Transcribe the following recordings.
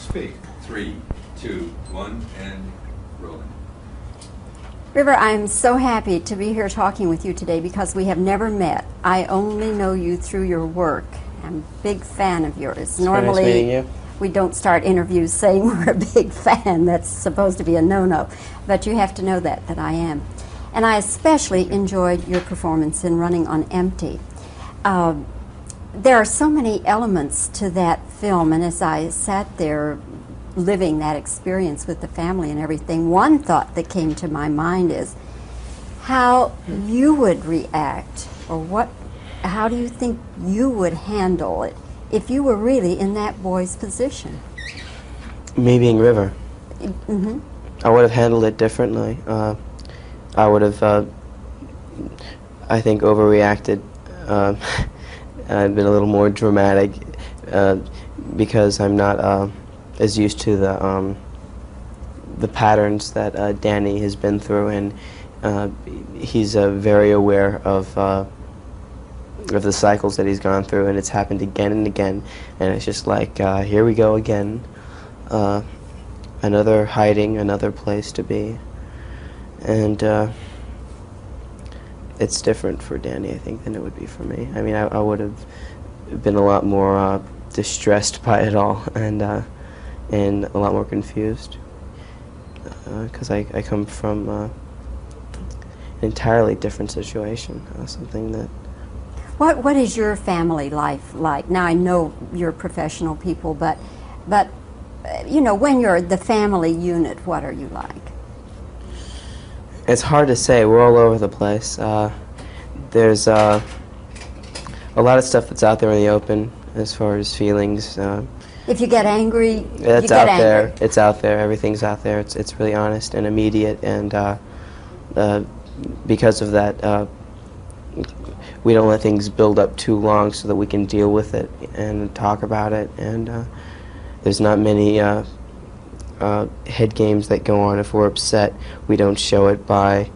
Speak. 3, 2, 1, and rolling. River, I'm so happy to be here talking with you today because we have never met. I only know you through your work. I'm a big fan of yours. Normally, nice meeting you. We don't start interviews saying we're a big fan. That's supposed to be a no-no. But you have to know that I am. And I especially enjoyed your performance in Running on Empty. There are so many elements to that film, and as I sat there living that experience with the family and everything, one thought that came to my mind is how you would react, or how do you think you would handle it if you were really in that boy's position? Me being River, Mm-hmm. I would have handled it differently. I would have, I think, overreacted. I've been a little more dramatic because I'm not as used to the patterns that Danny has been through, and he's very aware of the cycles that he's gone through, and it's happened again and again, and it's just like, here we go again, another hiding, another place to be, and it's different for Danny, I think, than it would be for me. I mean, I would have been a lot more distressed by it all, and a lot more confused, because I come from an entirely different situation, something that... What is your family life like? Now, I know you're professional people, but you know, when you're the family unit, what are you like? It's hard to say. We're all over the place. There's a lot of stuff that's out there in the open as far as feelings. If you get angry, it's out there. It's out there. Everything's out there. It's really honest and immediate, and because of that, we don't let things build up too long so that we can deal with it and talk about it. And there's not many head games that go on. If we're upset, we don't show it by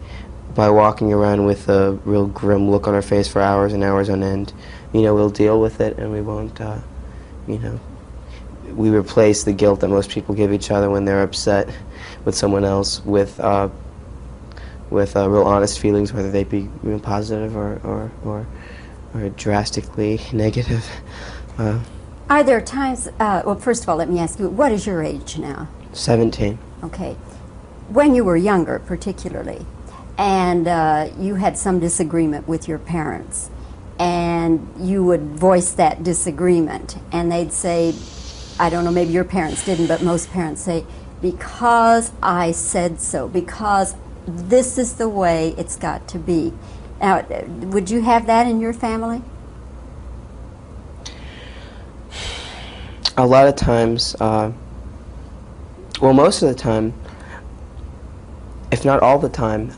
walking around with a real grim look on our face for hours and hours on end. You know, we'll deal with it, and we won't, you know, we replace the guilt that most people give each other when they're upset with someone else with real honest feelings, whether they be real positive or drastically negative. Are there times, well, first of all, let me ask you, what is your age now? 17. Okay. When you were younger, particularly, and you had some disagreement with your parents, and you would voice that disagreement, and they'd say, I don't know, maybe your parents didn't, but most parents say, because I said so, because this is the way it's got to be. Now, would you have that in your family? A lot of times, well, most of the time, if not all the time,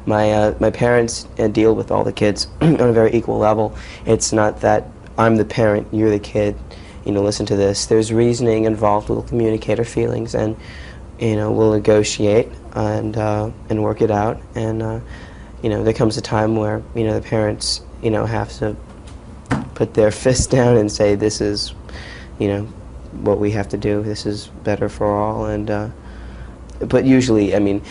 my parents deal with all the kids on a very equal level. It's not that I'm the parent, you're the kid, you know, listen to this. There's reasoning involved. We'll communicate our feelings, and you know, we'll negotiate and work it out. And you know, there comes a time where, you know, the parents, you know, have to put their fist down and say, this is, you know, what we have to do. This is better for all. And but usually, I mean,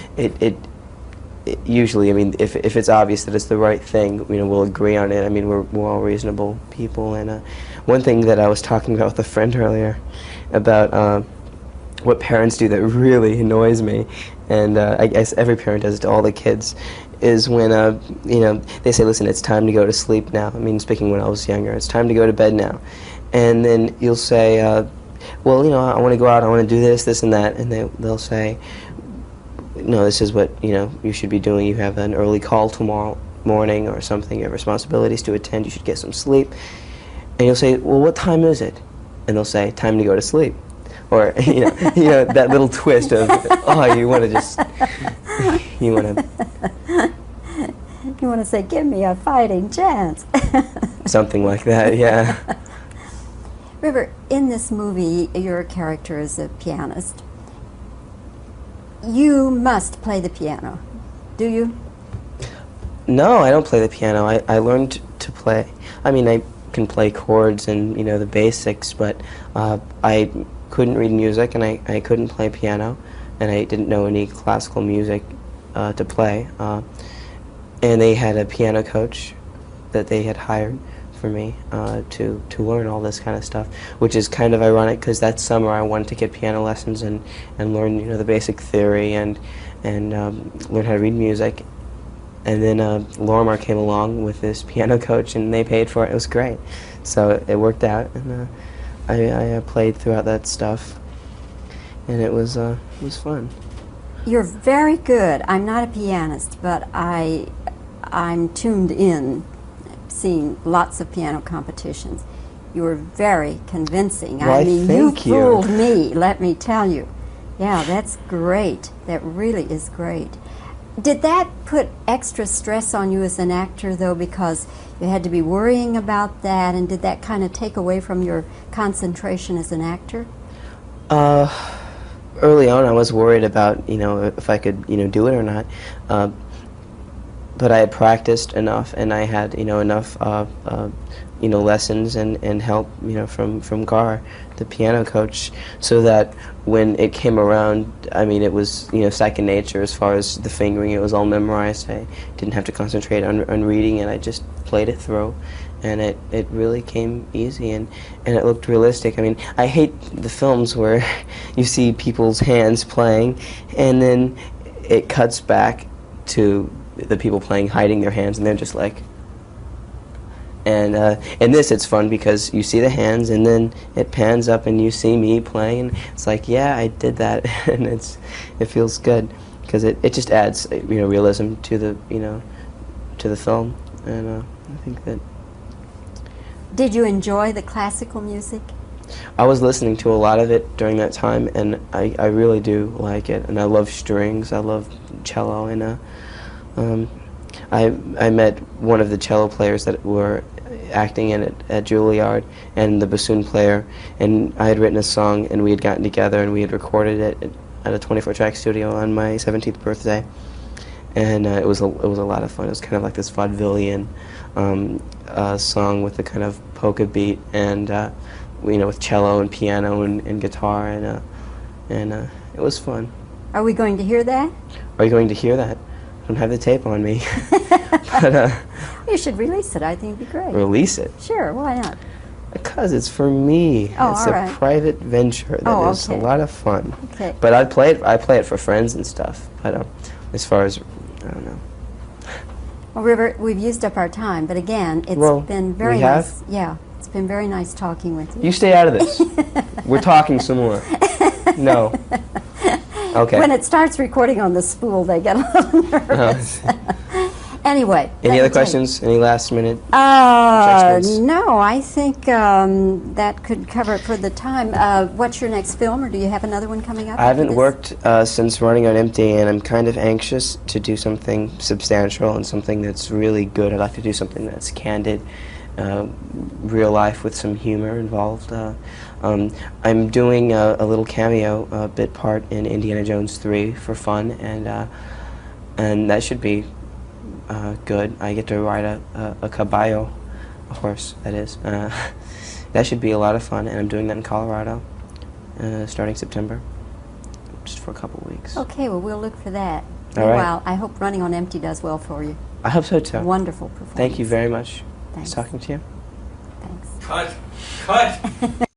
usually, I mean, if it's obvious that it's the right thing, you know, we'll agree on it. I mean, we're all reasonable people. And one thing that I was talking about with a friend earlier about what parents do that really annoys me, and I guess every parent does it to all the kids, is when you know, they say, listen, it's time to go to sleep now. I mean, speaking when I was younger, it's time to go to bed now. And then you'll say, well, you know, I want to go out, I want to do this, this, and that, and they'll say, no, this is what, you know, you should be doing. You have an early call tomorrow morning or something. You have responsibilities to attend. You should get some sleep. And you'll say, well, what time is it? And they'll say, time to go to sleep. Or, you know, that little twist of, oh, you want to just, you want to... You want to say, give me a fighting chance. Something like that, yeah. River, in this movie, your character is a pianist. You must play the piano, do you? No, I don't play the piano. I learned to play. I mean, I can play chords and, you know, the basics, but I couldn't read music, and I couldn't play piano, and I didn't know any classical music to play. And they had a piano coach that they had hired for me to learn all this kind of stuff, which is kind of ironic because that summer I wanted to get piano lessons and learn, you know, the basic theory and learn how to read music. And then Lorimar came along with this piano coach, and they paid for it. It was great, so it worked out, and I played throughout that stuff, and it was fun. You're very good. I'm not a pianist, but I'm tuned in, seeing lots of piano competitions. You were very convincing. Well, I mean, thank you you. fooled me, let me tell you. Yeah, that's great. That really is great. Did that put extra stress on you as an actor, though, because you had to be worrying about that, and did that kind of take away from your concentration as an actor? Early on, I was worried about, you know, if I could, you know, do it or not. But I had practiced enough, and I had, you know, enough, you know, lessons and help, you know, from Gar, the piano coach, so that when it came around, I mean, it was, you know, second nature as far as the fingering. It was all memorized. I didn't have to concentrate on reading, and I just played it through, and it really came easy, and it looked realistic. I mean, I hate the films where you see people's hands playing, and then it cuts back to the people playing hiding their hands, and they're just like. And in this, it's fun because you see the hands, and then it pans up, and you see me playing. And it's like, yeah, I did that, and it feels good because it just adds, you know, realism to the, you know, to the film, and I think that. Did you enjoy the classical music? I was listening to a lot of it during that time, and I really do like it, and I love strings, I love cello, and I met one of the cello players that were acting in it at Juilliard, and the bassoon player, and I had written a song, and we had gotten together, and we had recorded it at a 24-track studio on my 17th birthday, and it was a lot of fun. It was kind of like this vaudevillian song with a kind of polka beat, and you know, with cello and piano and guitar, and it was fun. Are we going to hear that? Are you going to hear that? I don't have the tape on me. But You should release it. I think it'd be great. release it. Sure, why not? Because it's for me. Oh, it's all a right. private venture that Oh, is okay. a lot of fun. Okay. But I play it for friends and stuff. But as far as, I don't know. Well, River, we've used up our time, but again, it's Well, been very we have? nice. Yeah, it's been very nice talking with you. You stay out of this. We're talking some more. No. Okay. When it starts recording on the spool, they get a little nervous. Anyway. Any let other me tell you. questions? Any last minute suggestions? No, I think that could cover it for the time. What's your next film, or do you have another one coming up? I haven't after worked since Running on Empty, and I'm kind of anxious to do something substantial and something that's really good. I'd like to do something that's candid, real life with some humor involved. I'm doing a little cameo bit part in Indiana Jones 3 for fun, and that should be good. I get to ride a caballo, a horse, that is. That should be a lot of fun, and I'm doing that in Colorado starting September, just for a couple weeks. Okay, well, we'll look for that. All right. Meanwhile, I hope Running on Empty does well for you. I hope so too. Wonderful performance. Thank you very much. Thanks. Nice talking to you. Thanks. Cut! Cut!